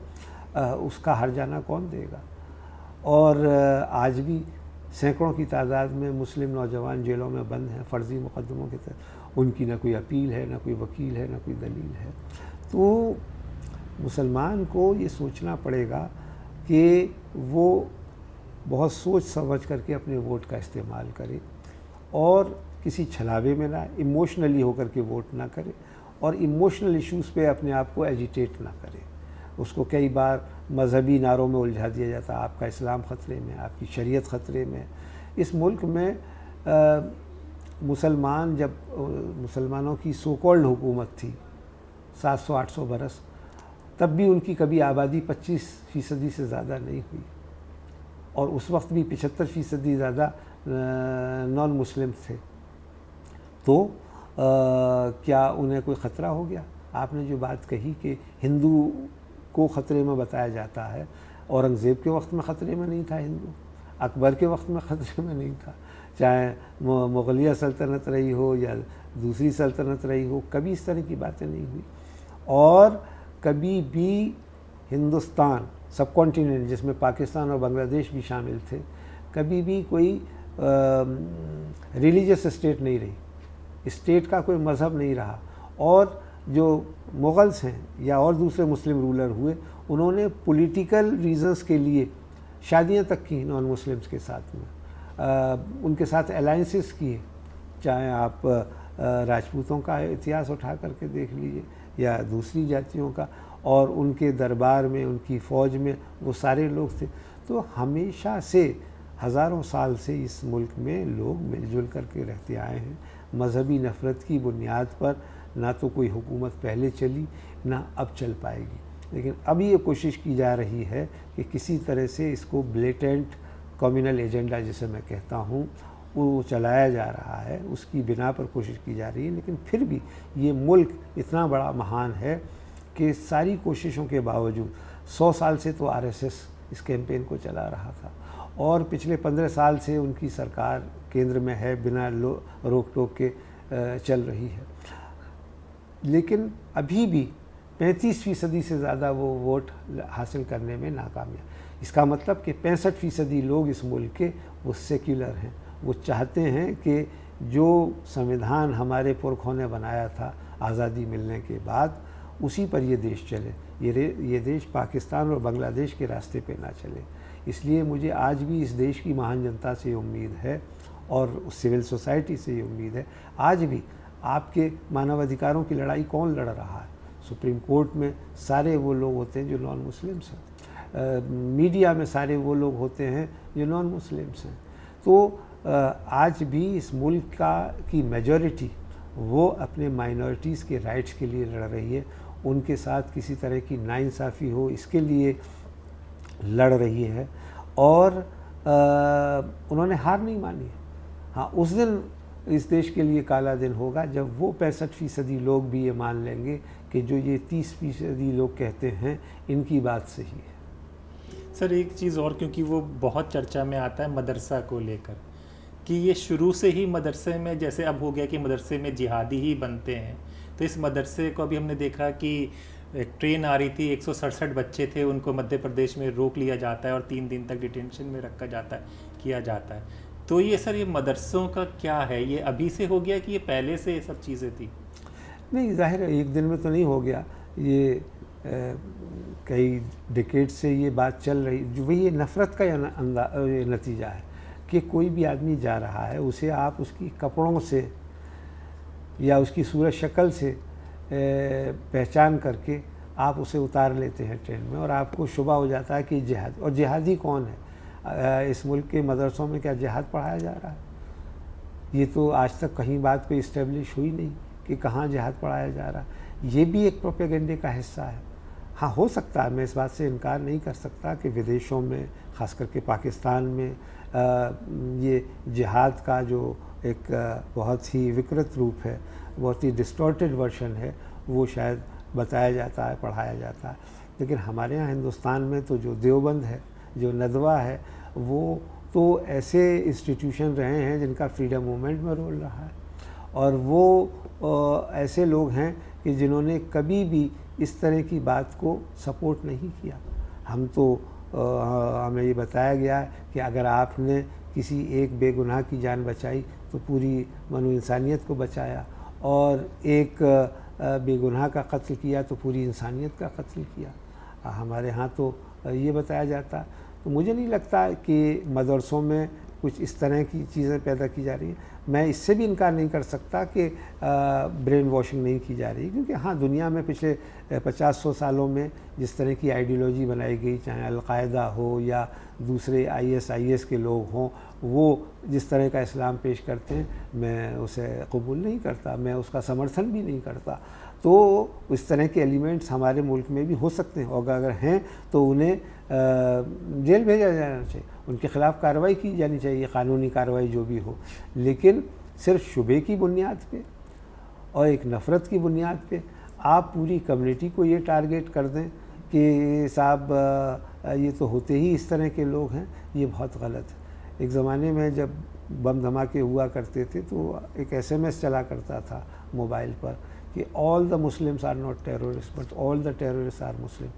उसका हर्जाना कौन देगा? और आज भी सैकड़ों की तादाद में मुस्लिम नौजवान जेलों में बंद हैं फ़र्ज़ी मुकदमों के तहत। उनकी ना कोई अपील है, ना कोई वकील है, ना कोई दलील है। तो मुसलमान को ये सोचना पड़ेगा कि वो बहुत सोच समझ करके अपने वोट का इस्तेमाल करे और किसी छलावे में ना, इमोशनली होकर के वोट ना करे, और इमोशनल इश्यूज़ पे अपने आप को एजिटेट ना करे। उसको कई बार मजहबी नारों में उलझा दिया जाता है, आपका इस्लाम ख़तरे में, आपकी शरीयत ख़तरे में। इस मुल्क में मुसलमान, जब मुसलमानों की सो कॉल्ड हुकूमत थी 700-800 बरस, तब भी उनकी कभी आबादी 25% से ज़्यादा नहीं हुई, और उस वक्त भी 75% ज़्यादा नॉन मुस्लिम थे। तो क्या उन्हें कोई ख़तरा हो गया? आपने जो बात कही कि हिंदू को ख़तरे में बताया जाता है, औरंगज़ेब के वक्त में ख़तरे में नहीं था हिंदू, अकबर के वक्त में ख़तरे में नहीं था, चाहे मुग़लिया सल्तनत रही हो या दूसरी सल्तनत रही हो, कभी इस तरह की बातें नहीं हुई। और कभी भी हिंदुस्तान सब कॉन्टिनेंट, जिसमें पाकिस्तान और बांग्लादेश भी शामिल थे, कभी भी कोई रिलीजियस स्टेट नहीं रही, स्टेट का कोई मज़हब नहीं रहा। और जो मुग़ल्स हैं या और दूसरे मुस्लिम रूलर हुए, उन्होंने पॉलिटिकल रीज़न्स के लिए शादियां तक की नॉन मुस्लिम्स के साथ में, उनके साथ अलाइंसेस किए। चाहे आप राजपूतों का इतिहास उठा करके देख लीजिए या दूसरी जातियों का, और उनके दरबार में, उनकी फ़ौज में वो सारे लोग थे। तो हमेशा से, हज़ारों साल से इस मुल्क में लोग मिलजुल करके रहते आए हैं। मजहबी नफ़रत की बुनियाद पर ना तो कोई हुकूमत पहले चली, ना अब चल पाएगी। लेकिन अब ये कोशिश की जा रही है कि किसी तरह से इसको ब्लेटेंट कम्युनल एजेंडा, जिसे मैं कहता हूँ, वो चलाया जा रहा है, उसकी बिना पर कोशिश की जा रही है। लेकिन फिर भी ये मुल्क इतना बड़ा महान है कि सारी कोशिशों के बावजूद 100 साल से तो आरएसएस इस कैंपेन को चला रहा था, और पिछले 15 साल से उनकी सरकार केंद्र में है, बिना रोक टोक के चल रही है। लेकिन अभी भी 35% से ज़्यादा वो वोट हासिल करने में नाकामयाब। इसका मतलब कि 65% लोग इस मुल्क के वो सेक्युलर हैं। वो चाहते हैं कि जो संविधान हमारे पुरखों ने बनाया था आज़ादी मिलने के बाद, उसी पर ये देश चले। ये देश पाकिस्तान और बांग्लादेश के रास्ते पे ना चले। इसलिए मुझे आज भी इस देश की महान जनता से ये उम्मीद है और सिविल सोसाइटी से ये उम्मीद है। आज भी आपके मानवाधिकारों की लड़ाई कौन लड़ रहा है? सुप्रीम कोर्ट में सारे वो लोग होते हैं जो नॉन मुस्लिम्स हैं, मीडिया में सारे वो लोग होते हैं जो नॉन मुस्लिम्स हैं। तो आज भी इस मुल्क की मेजॉरिटी वो अपने माइनॉरिटीज़ के राइट्स के लिए लड़ रही है, उनके साथ किसी तरह की नाइंसाफ़ी हो इसके लिए लड़ रही है और उन्होंने हार नहीं मानी। हाँ, उस दिन इस देश के लिए काला दिन होगा जब वो 65% लोग भी ये मान लेंगे कि जो ये 30% लोग कहते हैं इनकी बात सही है। सर एक चीज़ और, क्योंकि वो बहुत चर्चा में आता है मदरसा को लेकर कि ये शुरू से ही मदरसे में, जैसे अब हो गया कि मदरसे में जिहादी ही बनते हैं, तो इस मदरसे को अभी हमने देखा कि एक ट्रेन आ रही थी, 167 बच्चे थे, उनको मध्य प्रदेश में रोक लिया जाता है और 3 दिन तक डिटेंशन में रखा जाता है, किया जाता है। तो ये सर ये मदरसों का क्या है, ये अभी से हो गया कि ये पहले से ये सब चीज़ें थी? नहीं, जाहिर है एक दिन में तो नहीं हो गया, ये कई डिकेड से ये बात चल रही, जो वही ये नफ़रत का नतीजा है कि कोई भी आदमी जा रहा है उसे आप उसकी कपड़ों से या उसकी सूरत शक्ल से पहचान करके आप उसे उतार लेते हैं ट्रेन में और आपको शुबा हो जाता है कि जिहाद। और जिहादी कौन है? इस मुल्क के मदरसों में क्या जिहाद पढ़ाया जा रहा है? ये तो आज तक कहीं बात कोई इस्टेब्लिश हुई नहीं कि कहाँ जिहाद पढ़ाया जा रहा है। ये भी एक प्रोपेगेंडे का हिस्सा है। हाँ, हो सकता है, मैं इस बात से इनकार नहीं कर सकता कि विदेशों में, ख़ास करके पाकिस्तान में, ये जिहाद का जो एक बहुत ही विकृत रूप है, बहुत ही डिस्टॉर्टेड वर्जन है, वो शायद बताया जाता है, पढ़ाया जाता है। लेकिन हमारे यहाँ हिंदुस्तान में तो जो देवबंद है, जो नदवा है, वो तो ऐसे इंस्टीट्यूशन रहे हैं जिनका फ्रीडम मूवमेंट में रोल रहा है और वो ऐसे लोग हैं कि जिन्होंने कभी भी इस तरह की बात को सपोर्ट नहीं किया। हम तो हमें ये बताया गया है कि अगर आपने किसी एक बेगुनाह की जान बचाई तो पूरी मनो इंसानियत को बचाया और एक बेगुनाह का कत्ल किया तो पूरी इंसानियत का कत्ल किया। हमारे यहाँ तो ये बताया जाता। तो मुझे नहीं लगता कि मदरसों में कुछ इस तरह की चीज़ें पैदा की जा रही हैं। मैं इससे भी इनकार नहीं कर सकता कि ब्रेन वॉशिंग नहीं की जा रही, क्योंकि हाँ, दुनिया में पिछले 50-100 सालों में जिस तरह की आइडियोलॉजी बनाई गई, चाहे अलकायदा हो या दूसरे IS के लोग हों, वो जिस तरह का इस्लाम पेश करते हैं, मैं उसे कबूल नहीं करता, मैं उसका समर्थन भी नहीं करता। तो इस तरह के एलिमेंट्स हमारे मुल्क में भी हो सकते हैं और अगर हैं तो उन्हें जेल भेजा जाना चाहिए, उनके ख़िलाफ़ कार्रवाई की जानी चाहिए, कानूनी कार्रवाई जो भी हो। लेकिन सिर्फ शुबे की बुनियाद पे और एक नफ़रत की बुनियाद पे आप पूरी कम्युनिटी को ये टारगेट कर दें कि साहब ये तो होते ही इस तरह के लोग हैं, ये बहुत गलत है। एक ज़माने में जब बम धमाके हुआ करते थे तो एक SMS चला करता था मोबाइल पर कि all the Muslims are not terrorist but all the terrorist are Muslim.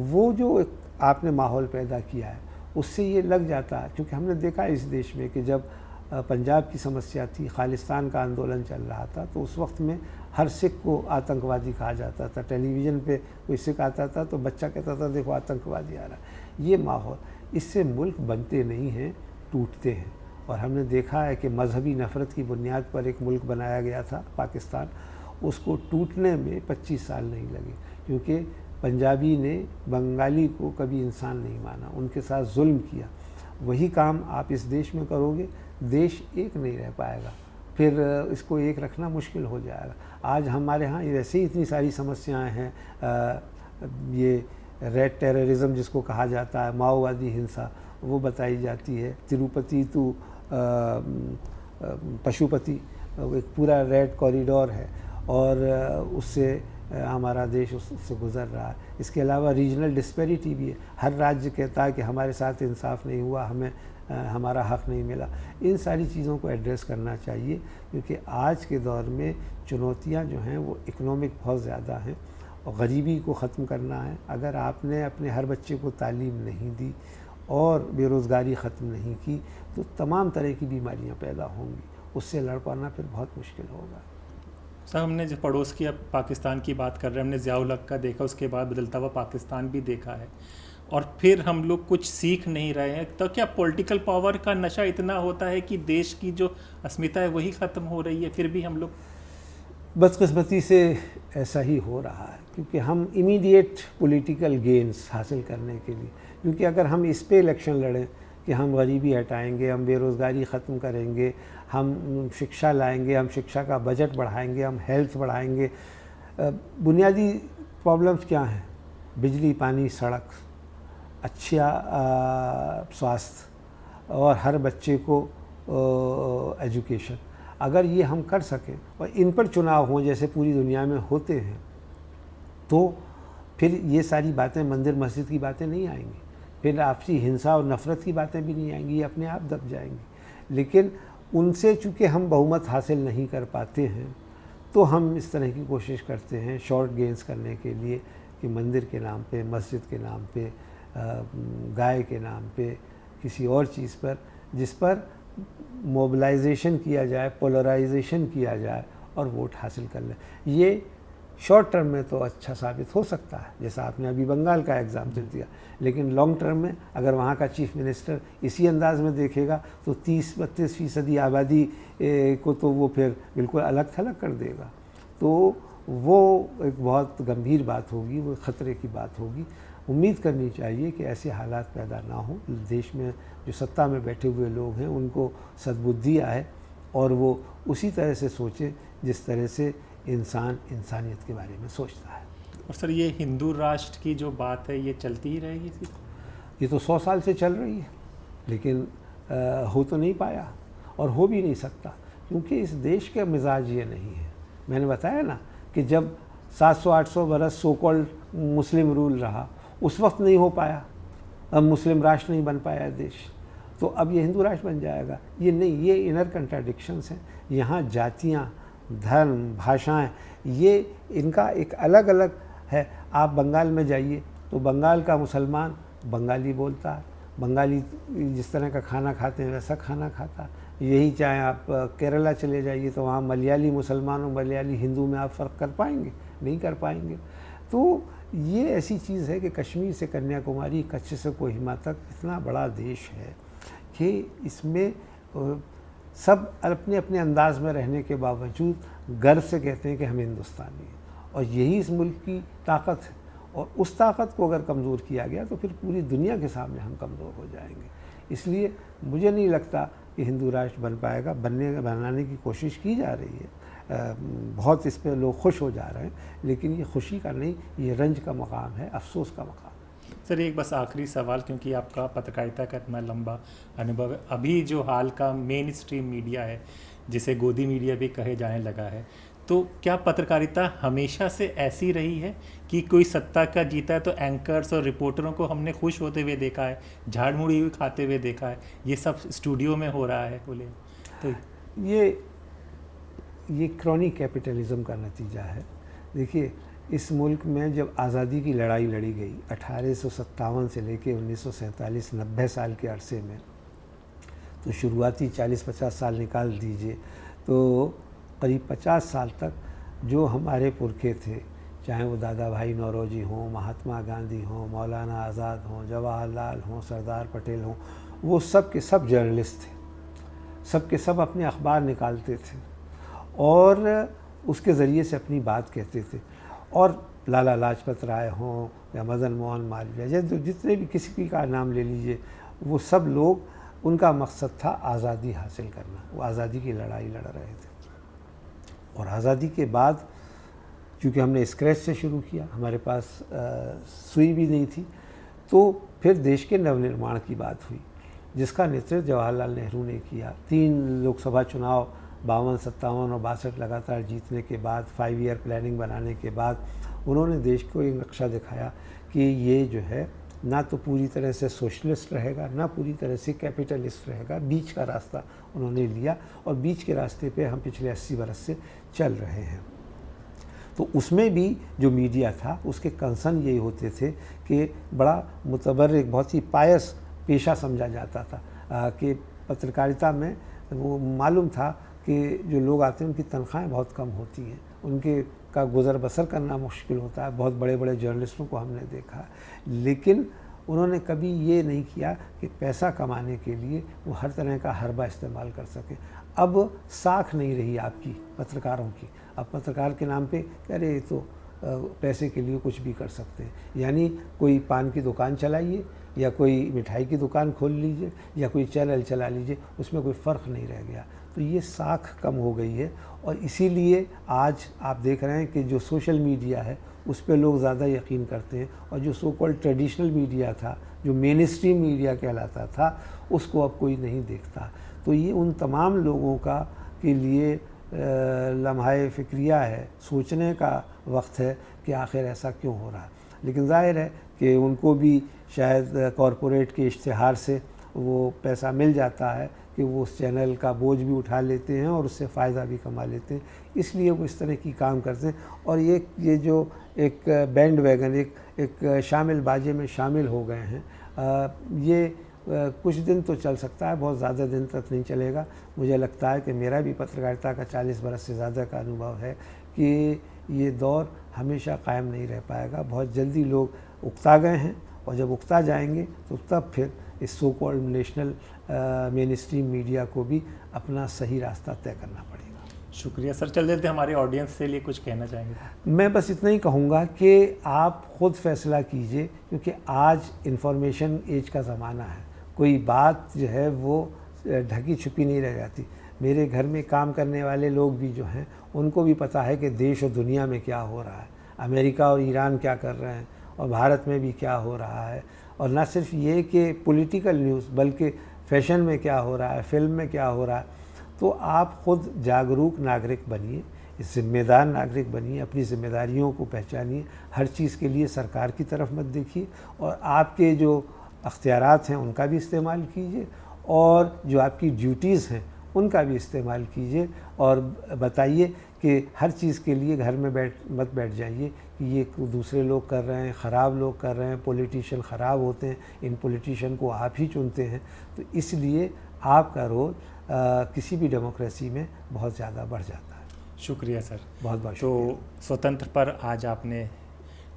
वो जो एक आपने माहौल पैदा किया है उससे ये लग जाता है, क्योंकि हमने देखा इस देश में कि जब पंजाब की समस्या थी, खालिस्तान का आंदोलन चल रहा था, तो उस वक्त में हर सिख को आतंकवादी कहा जाता था। टेलीविज़न पे कोई सिख आता था तो बच्चा कहता था देखो आतंकवादी आ रहा है। ये माहौल, इससे मुल्क बनते नहीं हैं, टूटते हैं। और हमने देखा है कि मजहबी नफ़रत की बुनियाद पर एक मुल्क बनाया गया था पाकिस्तान, उसको टूटने में 25 साल नहीं लगे, क्योंकि पंजाबी ने बंगाली को कभी इंसान नहीं माना, उनके साथ जुल्म किया। वही काम आप इस देश में करोगे, देश एक नहीं रह पाएगा, फिर इसको एक रखना मुश्किल हो जाएगा। आज हमारे यहाँ वैसे ही इतनी सारी समस्याएं हैं, ये रेड टेररिज्म जिसको कहा जाता है, माओवादी हिंसा, वो बताई जाती है। तिरुपति टू पशुपति एक पूरा रेड कॉरिडोर है और उससे हमारा देश उससे गुज़र रहा है। इसके अलावा रीजनल डिस्पैरिटी भी है, हर राज्य कहता है कि हमारे साथ इंसाफ नहीं हुआ, हमें हमारा हक़ नहीं मिला। इन सारी चीज़ों को एड्रेस करना चाहिए, क्योंकि आज के दौर में चुनौतियां जो हैं वो इकोनॉमिक बहुत ज़्यादा हैं और गरीबी को ख़त्म करना है। अगर आपने अपने हर बच्चे को तालीम नहीं दी और बेरोज़गारी ख़त्म नहीं की तो तमाम तरह की बीमारियां पैदा होंगी, उससे लड़ पाना फिर बहुत मुश्किल होगा। सर हमने जो पड़ोस की अब पाकिस्तान की बात कर रहे हैं, हमने ज़िया-उल-हक़ का देखा, उसके बाद बदलता हुआ पाकिस्तान भी देखा है। और फिर हम लोग कुछ सीख नहीं रहे हैं, तो क्या पॉलिटिकल पावर का नशा इतना होता है कि देश की जो अस्मिता है वही ख़त्म हो रही है, फिर भी हम लोग? बदकिस्मती से ऐसा ही हो रहा है, क्योंकि हम इमीडिएट पॉलिटिकल गेन्स हासिल करने के लिए, क्योंकि अगर हम इस पे इलेक्शन लड़ें कि हम गरीबी हटाएंगे, हम बेरोज़गारी ख़त्म करेंगे, हम शिक्षा लाएंगे, हम शिक्षा का बजट बढ़ाएंगे, हम हेल्थ बढ़ाएंगे, बुनियादी प्रॉब्लम्स क्या हैं? बिजली, पानी, सड़क, अच्छा स्वास्थ्य और हर बच्चे को एजुकेशन। अगर ये हम कर सकें और इन पर चुनाव हों जैसे पूरी दुनिया में होते हैं, तो फिर ये सारी बातें, मंदिर मस्जिद की बातें नहीं आएंगी, फिर आपसी हिंसा और नफ़रत की बातें भी नहीं आएंगी, ये अपने आप दब जाएंगी। लेकिन उनसे चूँकि हम बहुमत हासिल नहीं कर पाते हैं, तो हम इस तरह की कोशिश करते हैं शॉर्ट गेन्स करने के लिए कि मंदिर के नाम पे, मस्जिद के नाम पे, गाय के नाम पे, किसी और चीज़ पर, जिस पर मोबिलाइजेशन किया जाए, पोलराइजेशन किया जाए और वोट हासिल कर लें। ये शॉर्ट टर्म में तो अच्छा साबित हो सकता है, जैसा आपने अभी बंगाल का एग्जाम्पल दिया, लेकिन लॉन्ग टर्म में अगर वहाँ का चीफ मिनिस्टर इसी अंदाज में देखेगा तो 30-32% आबादी को तो वो फिर बिल्कुल अलग थलग कर देगा। तो वो एक बहुत गंभीर बात होगी, वो ख़तरे की बात होगी। उम्मीद करनी चाहिए कि ऐसे हालात पैदा ना हो, देश में जो सत्ता में बैठे हुए लोग हैं उनको सद्बुद्धि आए और वो उसी तरह से सोचें जिस तरह से इंसान इंसानियत के बारे में सोचता है। और सर, ये हिंदू राष्ट्र की जो बात है ये चलती ही रहेगी? ये तो 100 साल से चल रही है, लेकिन हो तो नहीं पाया और हो भी नहीं सकता, क्योंकि इस देश का मिजाज ये नहीं है। मैंने बताया ना कि जब 700-800 बरस सो कॉल्ड मुस्लिम रूल रहा, उस वक्त नहीं हो पाया, अब मुस्लिम राष्ट्र नहीं बन पाया देश, तो अब ये हिंदू राष्ट्र बन जाएगा। ये नहीं, ये इनर कंट्राडिक्शंस हैं। यहाँ जातियाँ, धर्म, भाषाएं, ये इनका एक अलग अलग है। आप बंगाल में जाइए तो बंगाल का मुसलमान बंगाली बोलता है, बंगाली जिस तरह का खाना खाते हैं वैसा खाना खाता है। यही चाहे आप केरला चले जाइए तो वहाँ मलयाली मुसलमान और मलयाली हिंदू में आप फ़र्क कर पाएंगे? नहीं कर पाएंगे। तो ये ऐसी चीज़ है कि कश्मीर से कन्याकुमारी, कच्छ से कोहिमा तक इतना बड़ा देश है कि इसमें सब अपने अपने अंदाज में रहने के बावजूद गर्व से कहते हैं कि हम हिंदुस्तानी हैं, और यही इस मुल्क की ताकत है। और उस ताकत को अगर कमज़ोर किया गया तो फिर पूरी दुनिया के सामने हम कमज़ोर हो जाएंगे। इसलिए मुझे नहीं लगता कि हिंदू राष्ट्र बन पाएगा। बनाने की कोशिश की जा रही है, बहुत इस पर लोग खुश हो जा रहे हैं, लेकिन ये खुशी का नहीं, ये रंज का मकाम है, अफसोस का मकाम है। सर, एक बस आखिरी सवाल, क्योंकि आपका पत्रकारिता का इतना लंबा अनुभव है, अभी जो हाल का मेन स्ट्रीम मीडिया है, जिसे गोदी मीडिया भी कहे जाने लगा है, तो क्या पत्रकारिता हमेशा से ऐसी रही है कि कोई सत्ता का जीता है तो एंकर्स और रिपोर्टरों को हमने खुश होते हुए देखा है, झाड़ मुड़ी हुई खाते हुए देखा है, ये सब स्टूडियो में हो रहा है बोले तो? ये क्रॉनिक कैपिटलिज्म का नतीजा है। देखिए, इस मुल्क में जब आज़ादी की लड़ाई लड़ी गई 1857 से लेकर 1947, 90 साल के अरसे में, तो शुरुआती 40-50 साल निकाल दीजिए तो करीब 50 साल तक जो हमारे पुरखे थे, चाहे वो दादा भाई नौरोजी हों, महात्मा गांधी हों, मौलाना आज़ाद हों, जवाहरलाल हों, सरदार पटेल हों, वो सब के सब जर्नलिस्ट थे, सब के सब अपने अखबार निकालते थे और उसके ज़रिए से अपनी बात कहते थे। और लाला लाजपत राय हों या मदन मोहन मालवीय, या जितने भी किसी का नाम ले लीजिए, वो सब लोग, उनका मकसद था आज़ादी हासिल करना, वो आज़ादी की लड़ाई लड़ रहे थे। और आज़ादी के बाद चूँकि हमने स्क्रैच से शुरू किया, हमारे पास सुई भी नहीं थी, तो फिर देश के नवनिर्माण की बात हुई, जिसका नेतृत्व जवाहरलाल नेहरू ने किया। 3 लोकसभा चुनाव 52, 57 और 62 लगातार जीतने के बाद, 5 ईयर प्लानिंग बनाने के बाद, उन्होंने देश को एक नक्शा दिखाया कि ये जो है ना तो पूरी तरह से सोशलिस्ट रहेगा, ना पूरी तरह से कैपिटलिस्ट रहेगा, बीच का रास्ता उन्होंने लिया और बीच के रास्ते पे हम पिछले 80 बरस से चल रहे हैं। तो उसमें भी जो मीडिया था उसके कंसर्न यही होते थे कि बड़ा मुतबर्रिक, बहुत ही पायस पेशा समझा जाता था कि पत्रकारिता में वो मालूम था कि जो लोग आते हैं उनकी तनख्वाहें बहुत कम होती हैं, उनके का गुज़र बसर करना मुश्किल होता है। बहुत बड़े बड़े जर्नलिस्टों को हमने देखा, लेकिन उन्होंने कभी ये नहीं किया कि पैसा कमाने के लिए वो हर तरह का हरबा इस्तेमाल कर सके। अब साख नहीं रही आपकी पत्रकारों की। अब पत्रकार के नाम पे अरे ये तो पैसे के लिए कुछ भी कर सकते हैं, यानी कोई पान की दुकान चलाइए या कोई मिठाई की दुकान खोल लीजिए या कोई चैनल चला लीजिए, उसमें कोई फ़र्क नहीं रह गया। तो ये साख कम हो गई है और इसीलिए आज आप देख रहे हैं कि जो सोशल मीडिया है उस पर लोग ज़्यादा यकीन करते हैं और जो सो कॉल्ड ट्रेडिशनल मीडिया था, जो मेन स्ट्रीम मीडिया कहलाता था, उसको अब कोई नहीं देखता। तो ये उन तमाम लोगों का के लिए लम्हाए फ़िक्रिया है, सोचने का वक्त है कि आखिर ऐसा क्यों हो रहा है। लेकिन ज़ाहिर है कि उनको भी शायद कॉरपोरेट के इश्तिहार से वो पैसा मिल जाता है कि वो उस चैनल का बोझ भी उठा लेते हैं और उससे फ़ायदा भी कमा लेते हैं, इसलिए वो इस तरह की काम करते हैं। और ये जो एक बैंड वैगन, एक शामिल बाजे में शामिल हो गए हैं, ये कुछ दिन तो चल सकता है, बहुत ज़्यादा दिन तक नहीं चलेगा। मुझे लगता है कि मेरा भी पत्रकारिता का 40 बरस से ज़्यादा का अनुभव है कि ये दौर हमेशा कायम नहीं रह पाएगा। बहुत जल्दी लोग उकता गए हैं और जब उकता जाएंगे तो तब फिर इस so called national main stream media को भी अपना सही रास्ता तय करना पड़ेगा। शुक्रिया सर। चल देते हमारे ऑडियंस के लिए कुछ कहना चाहेंगे? मैं बस इतना ही कहूँगा कि आप ख़ुद फैसला कीजिए, क्योंकि आज इंफॉर्मेशन एज का ज़माना है। कोई बात जो है वो ढकी छुपी नहीं रह जाती। मेरे घर में काम करने वाले लोग भी जो हैं उनको भी पता है कि देश और दुनिया में क्या हो रहा है, अमेरिका और ईरान क्या कर रहे हैं और भारत में भी क्या हो रहा है। और ना सिर्फ ये कि पॉलिटिकल न्यूज़, बल्कि फैशन में क्या हो रहा है, फिल्म में क्या हो रहा है। तो आप ख़ुद जागरूक नागरिक बनिए, ज़िम्मेदार नागरिक बनिए, अपनी ज़िम्मेदारियों को पहचानिए, हर चीज़ के लिए सरकार की तरफ मत देखिए और आपके जो अख्तियारात हैं उनका भी इस्तेमाल कीजिए और जो आपकी ड्यूटीज़ हैं उनका भी इस्तेमाल कीजिए और बताइए कि हर चीज़ के लिए घर में मत बैठ जाइए कि ये दूसरे लोग कर रहे हैं, ख़राब लोग कर रहे हैं, पॉलिटिशियन ख़राब होते हैं, इन पॉलिटिशियन को आप ही चुनते हैं। तो इसलिए आपका रोल किसी भी डेमोक्रेसी में बहुत ज़्यादा बढ़ जाता है। शुक्रिया सर। बहुत बहुत शुक्रिया। तो स्वतंत्र पर आज आपने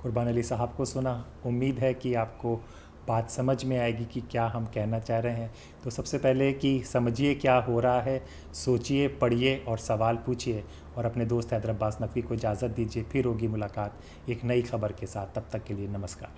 कुर्बान अली साहब को सुना। उम्मीद है कि आपको बात समझ में आएगी कि क्या हम कहना चाह रहे हैं। तो सबसे पहले कि समझिए क्या हो रहा है, सोचिए, पढ़िए और सवाल पूछिए और अपने दोस्त हैदर अब्बास नकवी को इजाज़त दीजिए। फिर होगी मुलाकात एक नई खबर के साथ। तब तक के लिए नमस्कार।